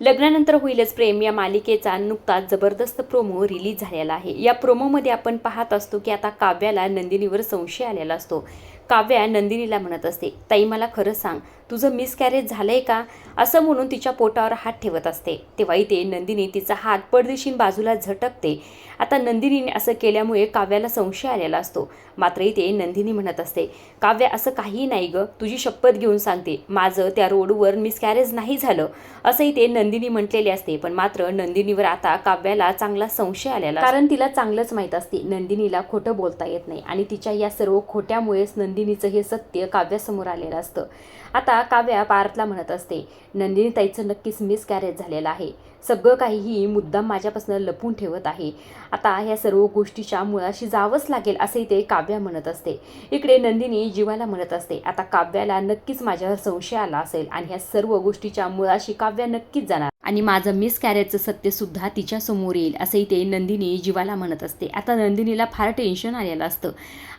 लग्नानंतर होईलच प्रेम या मालिकेचा नुकताच जबरदस्त प्रोमो रिलीज झालेला आहे। या प्रोमोमध्ये आपण पाहत असतो की आता काव्याला नंदिनीवर संशय आलेला असतो। काव्या नंदिनीला म्हणत असते, ताई मला खरं सांग, तुझं मिसकॅरेज झालंय का, असं म्हणून तिच्या पोटावर हात ठेवत असते। तेव्हा इथे नंदिनी तिचा हात पडदिशीन बाजूला झटकते। आता नंदिनीने असं केल्यामुळे काव्याला संशय आलेला असतो। मात्र इथे नंदिनी म्हणत असते, काव्या असं काही नाही ग, तुझी शपथ घेऊन सांगते, माझं त्या रोडवर मिसकॅरेज नाही झालं, असं इथे नंदिनी म्हटलेले असते। पण मात्र नंदिनीवर आता काव्याला चांगला संशय आलेला, कारण तिला चांगलंच माहीत असते नंदिनीला खोटं बोलता येत नाही आणि तिच्या या सर्व खोट्यामुळेच नंदिनीचं हे सत्य काव्यासमोर आलेलं असतं। आता काव्या पार्थला म्हणत असते, नंदिनी ताईचं नक्कीच मिसकॅरेज झालेलं आहे, सगळं काहीही मुद्दाम माझ्यापासून लपून ठेवत आहे। आता ह्या सर्व गोष्टीच्या मुळाशी जावंच लागेल, असं इथे काव्या म्हणत असते। इकडे नंदिनी जीवाला म्हणत असते, आता काव्याला नक्कीच माझ्यावर संशय आला असेल आणि ह्या सर्व गोष्टीच्या मुळाशी काव्या नक्कीच जाणार आणि माझं मिसकॅरेजचं सत्य सुद्धा तिच्या समोर येईल, असं इथे नंदिनी जीवाला म्हणत असते। आता नंदिनीला फार टेन्शन आलेलं असतं।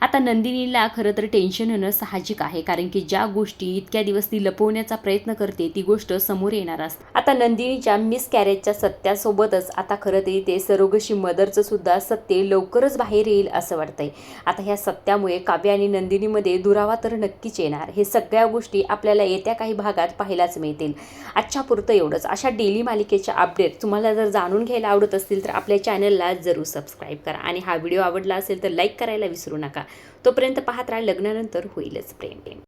आता नंदिनीला खरं तर टेन्शन येणं साहजिक आहे, कारण की ज्या गोष्टी इतक्या दिवस ती लपवण्याचा प्रयत्न करते ती गोष्ट समोर येणार असते। आता नंदिनीच्या मिसकॅरेजच्या सत्यासोबतच आता खरं तर इथे सरोगशी मदरचं सुद्धा सत्य लवकरच बाहेर येईल असं वाटतंय। आता ह्या सत्यामुळे काव्या आणि नंदिनीमध्ये दुरावा तर नक्कीच येणार। हे सगळ्या गोष्टी आपल्याला येत्या काही भागात पाहायलाच मिळतील। आजच्या पुरतं एवढंच। अशा डेली मालिकेच्या अपडेट तुम्हाला जर जाणून घ्यायला आवडत असतील तर आपल्या चॅनलला जरूर सबस्क्राईब करा आणि हा व्हिडिओ आवडला असेल तर लाईक करायला विसरू नका। तोपर्यंत पाहत राहा लग्नानंतर होईलच प्रेम।